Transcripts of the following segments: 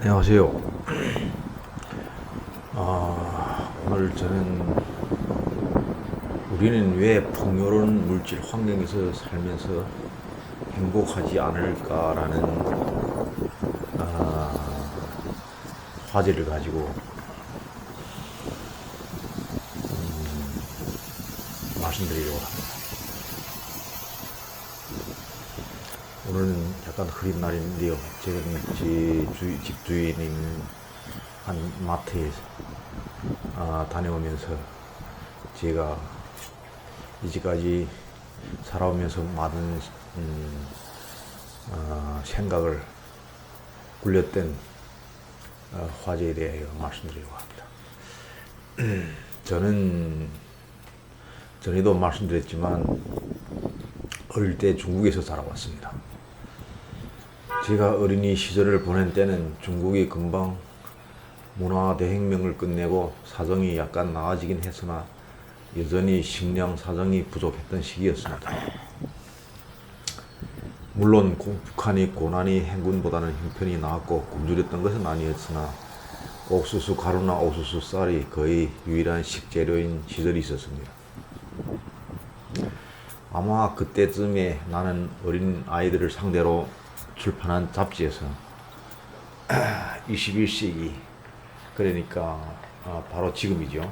안녕하세요. 오늘 저는 우리는 왜 풍요로운 물질 환경에서 살면서 행복하지 않을까라는 화제를 가지고 말씀드리려고 합니다. 오늘은 약간 흐린 날인데요. 제가 집 주위에 있는 한 마트에 다녀오면서 제가 이제까지 살아오면서 많은 생각을 굴렸던 화제에 대하여 말씀드리려고 합니다. 저는 전에도 말씀드렸지만 어릴 때 중국에서 살아왔습니다. 제가 어린이 시절을 보낸 때는 중국이 금방 문화 대혁명을 끝내고 사정이 약간 나아지긴 했으나 여전히 식량 사정이 부족했던 시기였습니다. 물론 북한이 고난이 행군보다는 형편이 나았고 굶주렸던 것은 아니었으나 옥수수 가루나 옥수수 쌀이 거의 유일한 식재료인 시절이 있었습니다. 아마 그때쯤에 나는 어린 아이들을 상대로 출판한 잡지에서 21세기 그러니까 바로 지금이죠.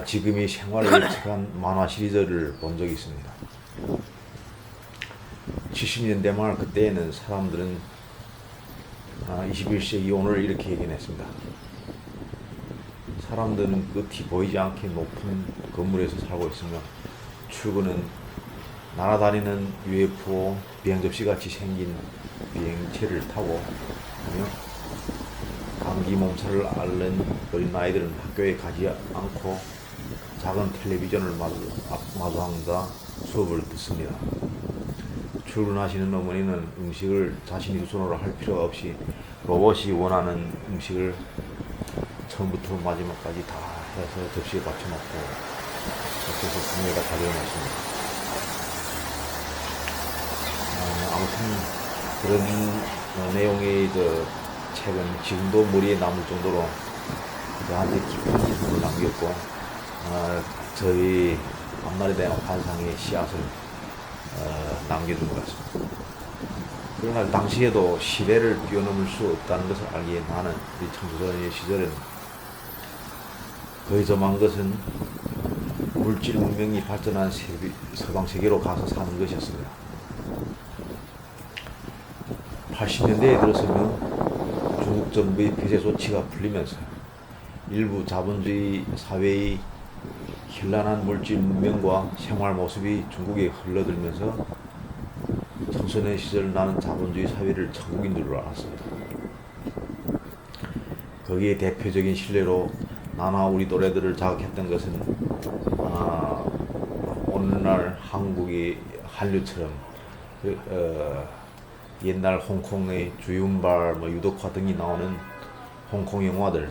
지금이 생활을 예측한 만화 시리즈를 본 적이 있습니다. 70년대 말 그때에는 사람들은 21세기 오늘 이렇게 얘기했습니다. 사람들은 끝이 보이지 않게 높은 건물에서 살고 있으며 출근은 날아다니는 UFO 비행접시 같이 생긴 비행체를 타고 하며 감기 몸살을 앓는 어린 아이들은 학교에 가지 않고 작은 텔레비전을 마주 앉아 수업을 듣습니다. 출근하시는 어머니는 음식을 자신이 손으로 할 필요가 없이 로봇이 원하는 음식을 처음부터 마지막까지 다 해서 접시에 받쳐놓고 그래서 부모가 가져오셨습니다. 아무튼 그런 내용의 책은 지금도 머리에 남을 정도로 저한테 깊은 인상을 남겼고 저희 앞날에 대한 환상의 씨앗을 남겨준 것 같습니다. 그러나 당시에도 시대를 뛰어넘을 수 없다는 것을 알기에 나는 우리 청소년의 시절에는 거의 저만 것은 물질 문명이 발전한 서방 세계로 가서 사는 것이었습니다. 80년대에 들어서면 중국 정부의 폐쇄 조치가 풀리면서 일부 자본주의 사회의 현란한 물질 문명과 생활 모습이 중국에 흘러들면서 청소년 시절 나는 자본주의 사회를 천국인 줄 알았습니다. 거기에 대표적인 신뢰로 나나 우리 또래들을 자극했던 것은 오늘날 한국의 한류처럼 옛날 홍콩의 주윤발, 유덕화 등이 나오는 홍콩 영화들,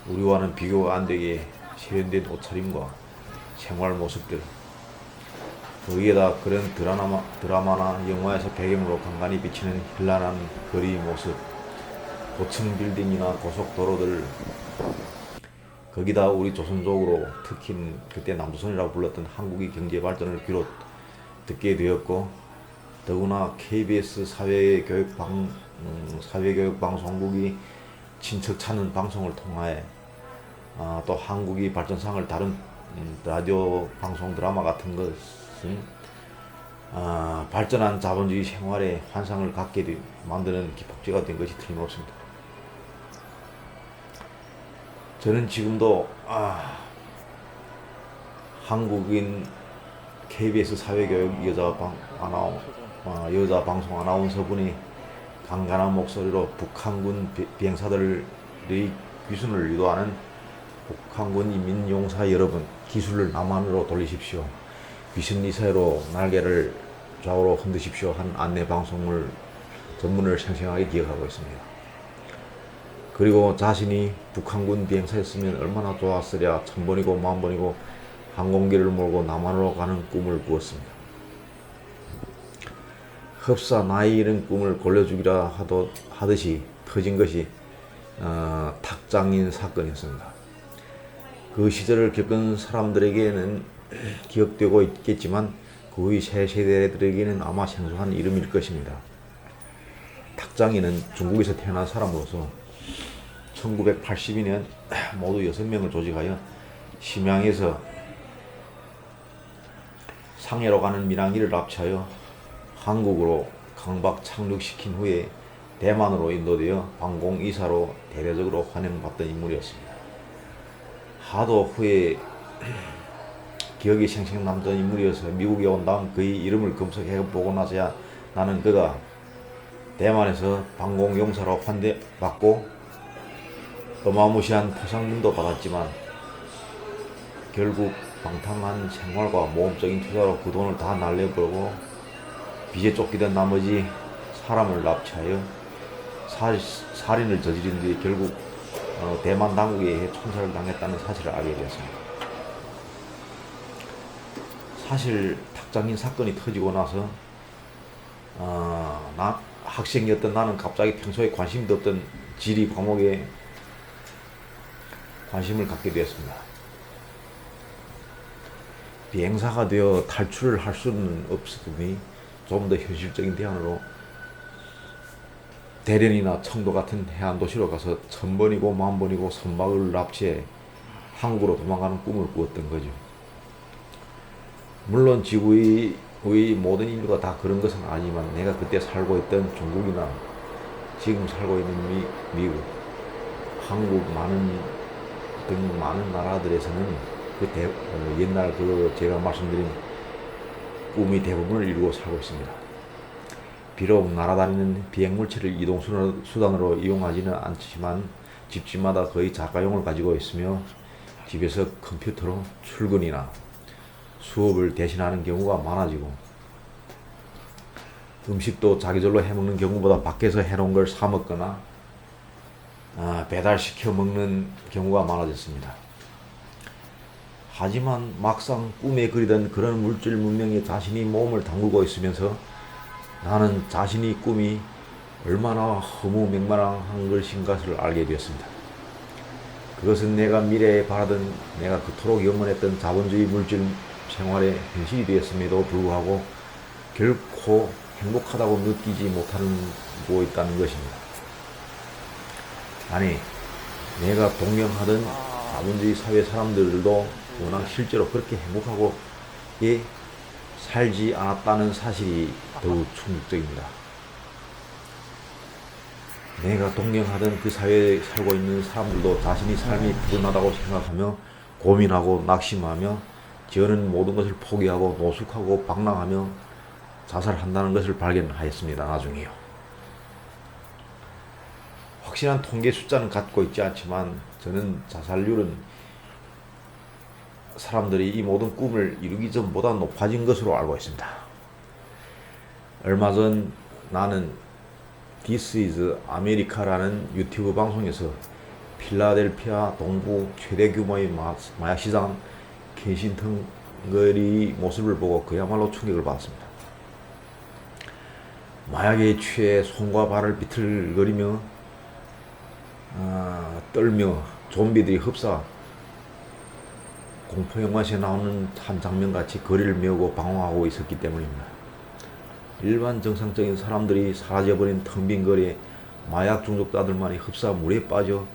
우리와는 비교가 안 되게 세련된 옷차림과 생활 모습들, 거기에다 그런 드라마나 영화에서 배경으로 간간히 비치는 현란한 거리 모습, 고층 빌딩이나 고속도로들, 거기다 우리 조선족으로 특히 그때 남조선이라고 불렀던 한국의 경제 발전을 비롯 듣게 되었고, 더구나 KBS 사회교육방송국이 친척 찾는 방송을 통하여 또 한국의 발전상을 다룬 라디오 방송 드라마 같은 것은 발전한 자본주의 생활의 환상을 갖게 만드는 기폭제가 된 것이 틀림없습니다. 저는 지금도 한국인 KBS 사회교육 여자 방송 아나운서분이 강간한 목소리로 북한군 비행사들의 귀순을 유도하는 북한군 인민용사 여러분, 기술을 남한으로 돌리십시오. 귀순미사일로 날개를 좌우로 흔드십시오. 한 안내 방송을 전문을 생생하게 기억하고 있습니다. 그리고 자신이 북한군 비행사였으면 얼마나 좋았으랴. 천번이고 만번이고 항공기를 몰고 남한으로 가는 꿈을 꾸었습니다. 흡사 나이 이른 꿈을 골려주기라 하듯이 터진 것이 탁장인 사건이었습니다. 그 시절을 겪은 사람들에게는 기억되고 있겠지만 그의 새 세대들에게는 아마 생소한 이름일 것입니다. 탁장인은 중국에서 태어난 사람으로서 1982년 모두 6명을 조직하여 심양에서 상해로 가는 민항기를 납치하여 한국으로 강박 착륙시킨 후에 대만으로 인도되어 방공이사로 대대적으로 환영받던 인물이었습니다. 하도 후에 기억이 생생 남던 인물이어서 미국에 온 다음 그의 이름을 검색해보고 나서야 나는 그가 대만에서 방공용사로 환대받고 어마무시한 포상금도 받았지만 결국 방탕한 생활과 모험적인 투자로 그 돈을 다 날려버리고 빚에 쫓기던 나머지 사람을 납치하여 살인을 저지른 뒤에 결국 대만 당국에 의해 총살을 당했다는 사실을 알게 되었습니다. 사실 탁장인 사건이 터지고 나서 학생이었던 나는 갑자기 평소에 관심도 없던 지리 과목에 관심을 갖게 되었습니다. 비행사가 되어 탈출을 할 수는 없으니 좀 더 현실적인 대안으로 대련이나 청도 같은 해안 도시로 가서 1000번이고 10,000번이고 선박을 납치해 한국으로 도망가는 꿈을 꾸었던 거죠. 물론 지구의 모든 인류가 다 그런 것은 아니지만 내가 그때 살고 있던 중국이나 지금 살고 있는 미국, 한국 등 많은 나라들에서는 옛날 제가 말씀드린 꿈이 대부분을 이루고 살고 있습니다. 비록 날아다니는 비행물체를 이동수단으로 이용하지는 않지만 집집마다 거의 자가용을 가지고 있으며 집에서 컴퓨터로 출근이나 수업을 대신하는 경우가 많아지고 음식도 자기절로 해먹는 경우보다 밖에서 해놓은 걸 사 먹거나 배달시켜 먹는 경우가 많아졌습니다. 하지만 막상 꿈에 그리던 그런 물질 문명에 자신이 몸을 담그고 있으면서 나는 자신의 꿈이 얼마나 허무맹랑한 것인가를 알게 되었습니다. 그것은 내가 미래에 바라던 내가 그토록 염원했던 자본주의 물질 생활의 현실이 되었음에도 불구하고 결코 행복하다고 느끼지 못하고 있다는 것입니다. 아니, 내가 동경하던 자본주의 사회 사람들도 워낙 실제로 그렇게 행복하고 살지 않았다는 사실이 더욱 충격적입니다. 내가 동경하던 그 사회에 살고 있는 사람들도 자신의 삶이 불운하다고 생각하며 고민하고 낙심하며 지어낸 모든 것을 포기하고 노숙하고 방랑하며 자살한다는 것을 발견하였습니다. 나중에요. 확실한 통계 숫자는 갖고 있지 않지만 저는 자살률은 사람들이 이 모든 꿈을 이루기 전보다 높아진 것으로 알고 있습니다. 얼마 전 나는 This is America라는 유튜브 방송에서 필라델피아 동부 최대 규모의 마약 시장 켄싱턴 거리 모습을 보고 그야말로 충격을 받았습니다. 마약에 취해 손과 발을 비틀거리며 떨며 좀비들이 흡사 공포영화에서 나오는 한 장면같이 거리를 메우고 방황하고 있었기 때문입니다. 일반 정상적인 사람들이 사라져버린 텅 빈 거리에 마약 중독자들만이 흡사 물에 빠져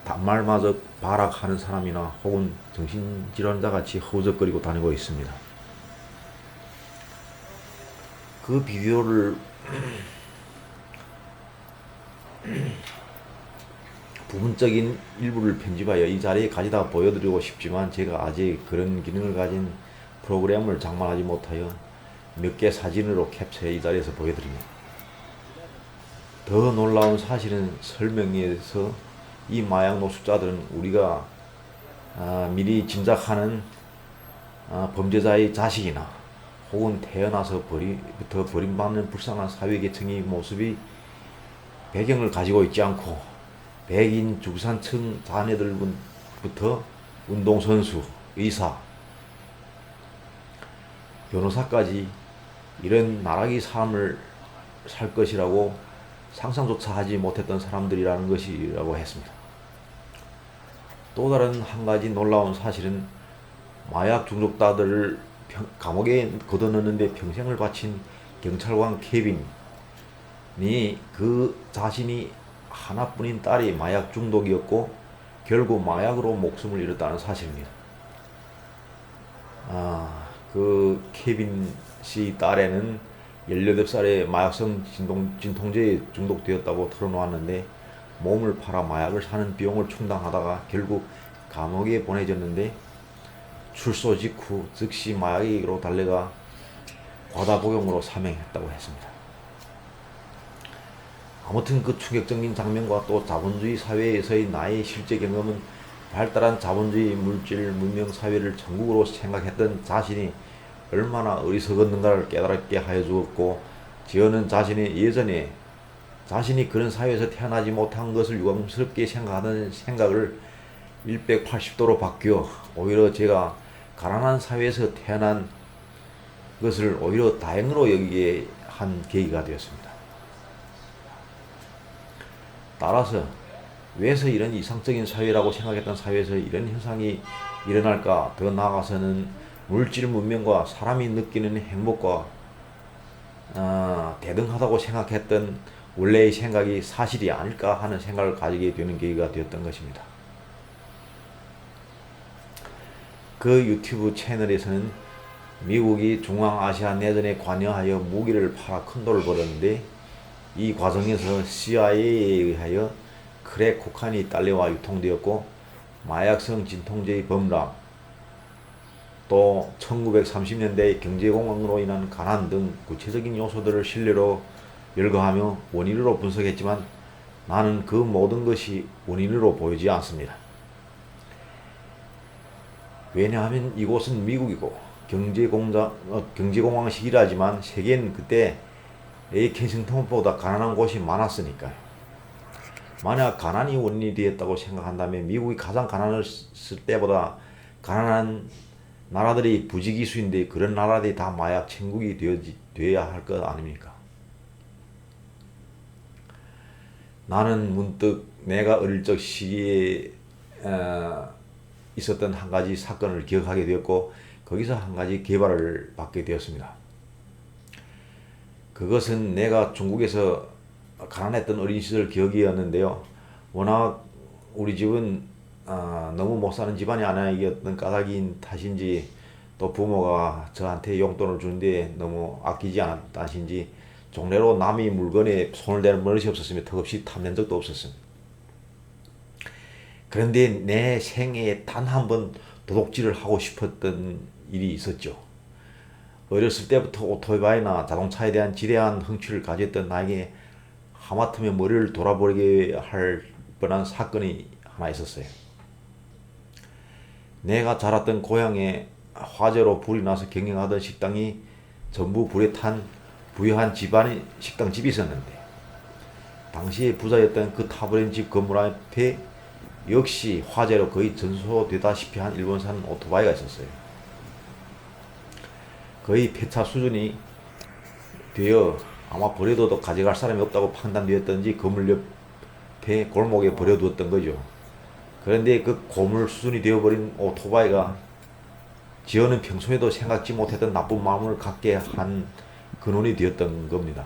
단말마저 발악하는 사람이나 혹은 정신질환자같이 허우적거리고 다니고 있습니다. 그 비디오를 부분적인 일부를 편집하여 이 자리에 가져다 보여드리고 싶지만 제가 아직 그런 기능을 가진 프로그램을 장만하지 못하여 몇 개 사진으로 캡처해 이 자리에서 보여드립니다. 더 놀라운 사실은 설명에서 이 마약 노숙자들은 우리가 미리 짐작하는 범죄자의 자식이나 혹은 태어나서부터 버림받는 불쌍한 사회계층의 모습이 배경을 가지고 있지 않고 백인 중산층 자녀들부터 운동선수, 의사, 변호사까지 이런 나락의 삶을 살 것이라고 상상조차 하지 못했던 사람들이라는 것이라고 했습니다. 또 다른 한 가지 놀라운 사실은 마약 중독자들을 감옥에 걷어넣는데 평생을 바친 경찰관 케빈이 그 자신이 하나뿐인 딸이 마약 중독이었고 결국 마약으로 목숨을 잃었다는 사실입니다. 그 케빈 씨 딸에는 18살에 마약성 진통제에 중독되었다고 털어놓았는데 몸을 팔아 마약을 사는 비용을 충당하다가 결국 감옥에 보내졌는데 출소 직후 즉시 마약으로 달려가 과다 복용으로 사망했다고 했습니다. 아무튼 그 충격적인 장면과 또 자본주의 사회에서의 나의 실제 경험은 발달한 자본주의 물질 문명 사회를 천국으로 생각했던 자신이 얼마나 어리석었는가를 깨달게 하여 주었고, 지어는 자신이 예전에 자신이 그런 사회에서 태어나지 못한 것을 유감스럽게 생각하던 생각을 180도로 바뀌어 오히려 제가 가난한 사회에서 태어난 것을 오히려 다행으로 여기게 한 계기가 되었습니다. 따라서 왜서 이런 이상적인 사회라고 생각했던 사회에서 이런 현상이 일어날까? 더 나아가서는 물질 문명과 사람이 느끼는 행복과 대등하다고 생각했던 원래의 생각이 사실이 아닐까 하는 생각을 가지게 되는 계기가 되었던 것입니다. 그 유튜브 채널에서는 미국이 중앙아시아 내전에 관여하여 무기를 팔아 큰 돈을 벌었는데 이 과정에서 CIA에 의하여 크랙 코카인이 딸려와 유통되었고 마약성 진통제의 범람, 또 1930년대 경제공황으로 인한 가난 등 구체적인 요소들을 신뢰로 열거하며 원인으로 분석했지만 나는 그 모든 것이 원인으로 보이지 않습니다. 왜냐하면 이곳은 미국이고 경제공황 시기라지만 세계는 그때 켄싱턴보다 가난한 곳이 많았으니까요. 만약 가난이 원인이 되었다고 생각한다면 미국이 가장 가난했을 때보다 가난한 나라들이 부지기수인데 그런 나라들이 다 마약 천국이 되어야 할 것 아닙니까? 나는 문득 내가 어릴 적 시기에 있었던 한 가지 사건을 기억하게 되었고 거기서 한 가지 개발을 받게 되었습니다. 그것은 내가 중국에서 가난했던 어린 시절 기억이었는데요. 워낙 우리 집은 너무 못 사는 집안이 아니었던 까닭인 탓인지 또 부모가 저한테 용돈을 주는데 너무 아끼지 않았던 탓인지 종래로 남의 물건에 손을 대는 버릇이 없었으며 턱없이 탐낸 적도 없었습니다. 그런데 내 생애에 단 한 번 도둑질을 하고 싶었던 일이 있었죠. 어렸을 때부터 오토바이나 자동차에 대한 지대한 흥취를 가졌던 나에게 하마터면 머리를 돌아버리게 할 뻔한 사건이 하나 있었어요. 내가 자랐던 고향에 화재로 불이 나서 경영하던 식당이 전부 불에 탄 부유한 집안의 식당집이 있었는데 당시에 부자였던 그 타버린 집 건물 앞에 역시 화재로 거의 전소되다시피 한 일본산 오토바이가 있었어요. 거의 폐차 수준이 되어 아마 버려둬도 가져갈 사람이 없다고 판단되었던지 건물 옆에 골목에 버려두었던 거죠. 그런데 그 고물 수준이 되어버린 오토바이가 지어는 평소에도 생각지 못했던 나쁜 마음을 갖게 한 근원이 되었던 겁니다.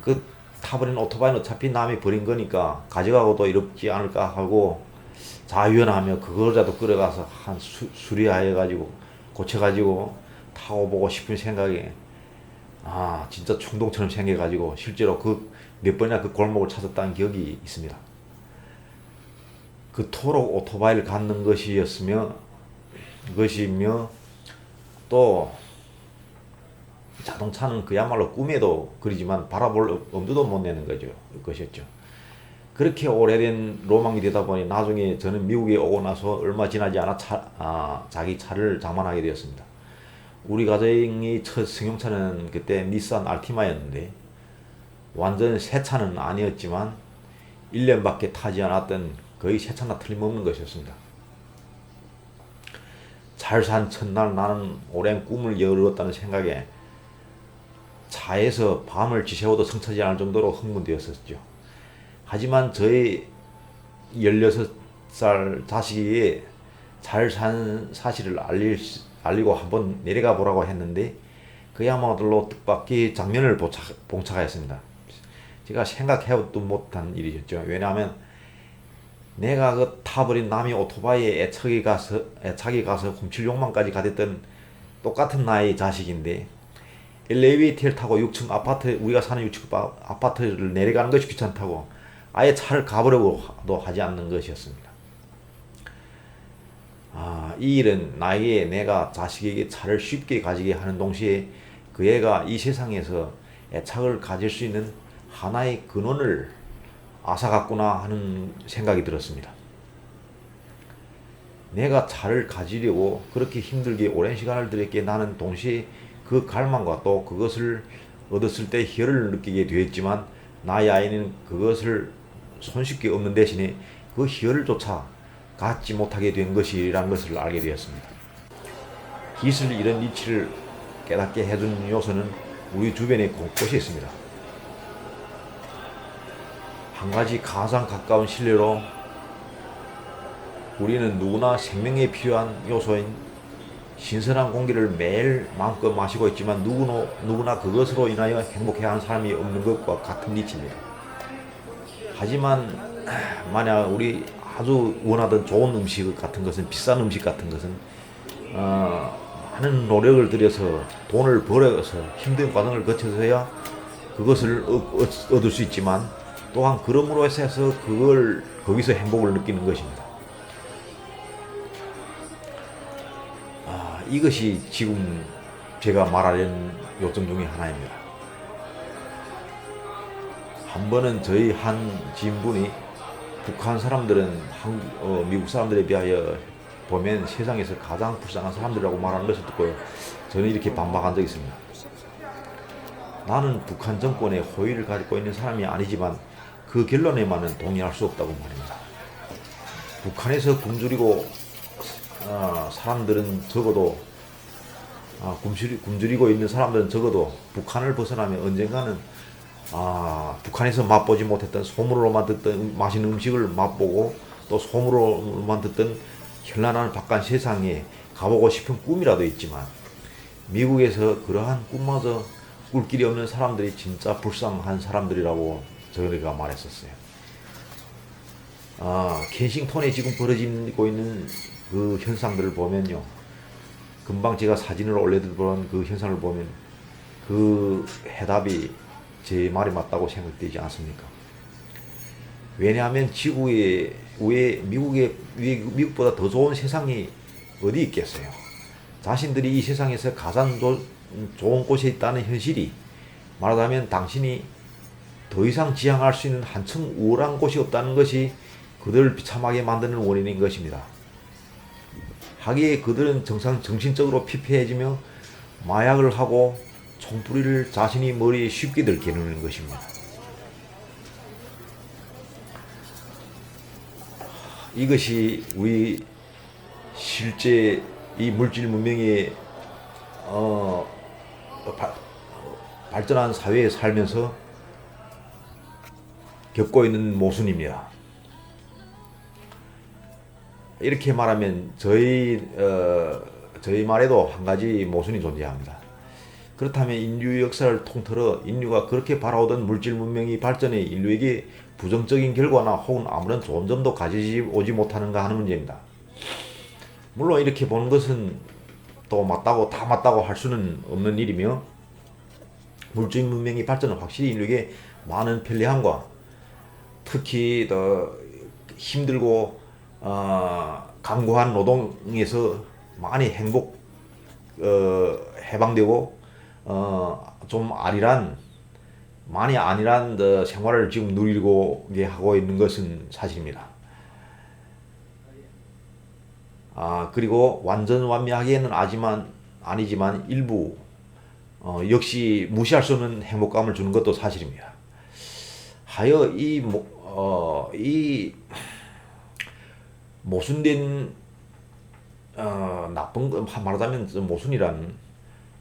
그 타버린 오토바이는 어차피 남이 버린 거니까 가져가고도 이롭지 않을까 하고 자유연하며 그거라도 끌어가서 한 수리하여가지고 고쳐가지고 타고 보고 싶은 생각에 진짜 충동처럼 생겨가지고 실제로 그 몇 번이나 그 골목을 찾았다는 기억이 있습니다. 그토록 오토바이를 갖는 것이며 또 자동차는 그야말로 꿈에도 그리지만 바라볼 엄두도 못 내는 것이었죠. 그렇게 오래된 로망이 되다 보니 나중에 저는 미국에 오고 나서 얼마 지나지 않아 자기 차를 장만하게 되었습니다. 우리 가정의 첫 승용차는 그때 닛산 알티마였는데 완전 새 차는 아니었지만 1년밖에 타지 않았던 거의 새 차나 틀림없는 것이었습니다. 잘 산 첫날 나는 오랜 꿈을 이루었다는 생각에 차에서 밤을 지새워도 성차지 않을 정도로 흥분되었었죠. 하지만 저의 16살 자식에게 잘 산 사실을 알리고 한번 내려가 보라고 했는데 그야말로 뜻밖의 장면을 봉착하였습니다. 제가 생각해도 못한 일이었죠. 왜냐하면 내가 그 타버린 남의 오토바이에 애착이 가서 훔칠 욕망까지 가졌던 똑같은 나의 자식인데 엘리베이터를 타고 6층 아파트, 우리가 사는 6층 아파트를 내려가는 것이 귀찮다고 아예 차를 가버려도 하지 않는 것이었습니다. 이 일은 나에게 내가 자식에게 차를 쉽게 가지게 하는 동시에 그 애가 이 세상에서 애착을 가질 수 있는 하나의 근원을 앗아갔구나 하는 생각이 들었습니다. 내가 차를 가지려고 그렇게 힘들게 오랜 시간을 들였기에 나는 동시에 그 갈망과 또 그것을 얻었을 때 희열을 느끼게 되었지만 나의 아이는 그것을 손쉽게 얻는 대신에 그 희열조차 갖지 못하게 된 것이라는 것을 알게 되었습니다. 기술 이런 이치를 깨닫게 해준 요소는 우리 주변에 곳곳에 있습니다. 한 가지 가장 가까운 신뢰로 우리는 누구나 생명에 필요한 요소인 신선한 공기를 매일 마음껏 마시고 있지만 누구나 그것으로 인하여 행복해야 하는 사람이 없는 것과 같은 이치입니다. 하지만 만약 우리 아주 원하던 좋은 음식 같은 것은, 비싼 음식 같은 것은 많은 노력을 들여서 돈을 벌어서 힘든 과정을 거쳐서야 그것을 얻을 수 있지만 또한 그럼으로 해서 그걸 거기서 행복을 느끼는 것입니다. 이것이 지금 제가 말하려는 요점 중에 하나입니다. 한 번은 저희 한 지인분이 북한 사람들은 미국 사람들에 비하여 보면 세상에서 가장 불쌍한 사람들이라고 말하는 것을 듣고요. 저는 이렇게 반박한 적이 있습니다. 나는 북한 정권의 호의를 가지고 있는 사람이 아니지만 그 결론에만은 동의할 수 없다고 말입니다. 북한에서 굶주리고 사람들은 적어도 굶주리고 있는 사람들은 적어도 북한을 벗어나면 언젠가는 북한에서 맛보지 못했던 소문으로만 듣던 맛있는 음식을 맛보고 또 소문으로만 듣던 현란한 바깥 세상에 가보고 싶은 꿈이라도 있지만 미국에서 그러한 꿈마저 꿀 길이 없는 사람들이 진짜 불쌍한 사람들이라고 저희가 말했었어요. 켄싱턴에 지금 벌어지고 있는 그 현상들을 보면요. 금방 제가 사진을 올려드린 그 현상을 보면 그 해답이 제 말이 맞다고 생각되지 않습니까? 왜냐하면 지구에 왜 미국보다 더 좋은 세상이 어디 있겠어요? 자신들이 이 세상에서 가장 좋은 곳에 있다는 현실이 말하자면 당신이 더 이상 지향할 수 있는 한층 우월한 곳이 없다는 것이 그들을 비참하게 만드는 원인인 것입니다. 하기에 그들은 정신적으로 피폐해지며 마약을 하고 총뿌리를 자신이 머리에 쉽게 들게 놓는 것입니다. 이것이 우리 실제 이 물질 문명의 발전한 사회에 살면서 겪고 있는 모순입니다. 이렇게 말하면 저희 말에도 한 가지 모순이 존재합니다. 그렇다면 인류 역사를 통틀어 인류가 그렇게 바라오던 물질 문명이 발전해 인류에게 부정적인 결과나 혹은 아무런 좋은 점도 가져오지 못하는가 하는 문제입니다. 물론 이렇게 보는 것은 또 다 맞다고 할 수는 없는 일이며 물질 문명의 발전은 확실히 인류에게 많은 편리함과 특히 더 힘들고 강고한 노동에서 많이 해방되고 좀 많이 안일한 생활을 지금 누리고 하고 있는 것은 사실입니다. 그리고 완전 완벽하게는 아니지만 일부 역시 무시할 수 없는 행복감을 주는 것도 사실입니다. 하여 이 모순된 나쁜 거 말하자면 모순이란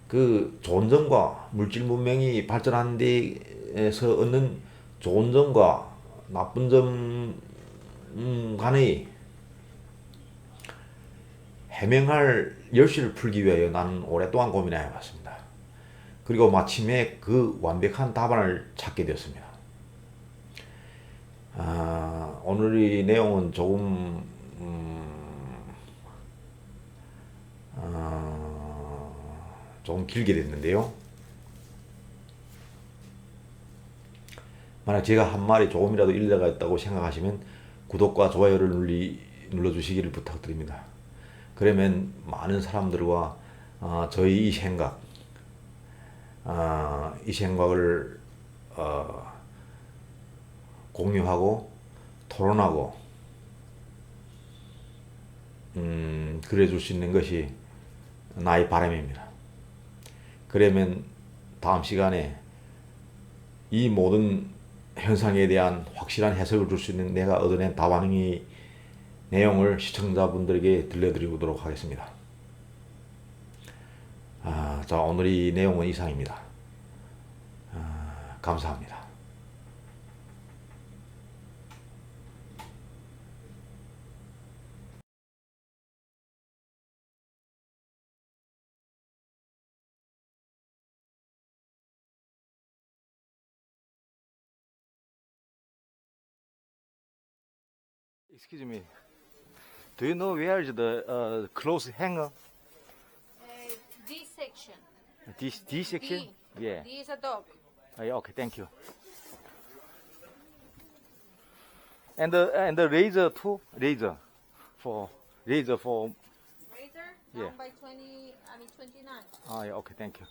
그 좋은 점과 물질 문명이 발전하는 데에서 얻는 좋은 점과 나쁜 점 간의 해명할 열쇠를 풀기 위하여 나는 오랫동안 고민해 왔습니다. 그리고 마침내 그 완벽한 답안을 찾게 되었습니다. 오늘의 내용은 조금 조금 길게 됐는데요. 만약 제가 한 말이 조금이라도 일리가 있다고 생각하시면 구독과 좋아요를 눌러주시기를 부탁드립니다. 그러면 많은 사람들과 저희 이 생각을 공유하고 토론하고 그래 줄 수 있는 것이 나의 바람입니다. 그러면 다음 시간에 이 모든 현상에 대한 확실한 해석을 줄 수 있는 내가 얻어낸 답안의 내용을 시청자분들에게 들려드리도록 하겠습니다. 자, 오늘 이 내용은 이상입니다. 감사합니다. Excuse me. Do you know where is the clothes hanger? D section. D section? D. Yeah. D is a dog. Yeah, okay, thank you. And the razor too, razor for Razor Yeah. down by 29. yeah, okay, thank you.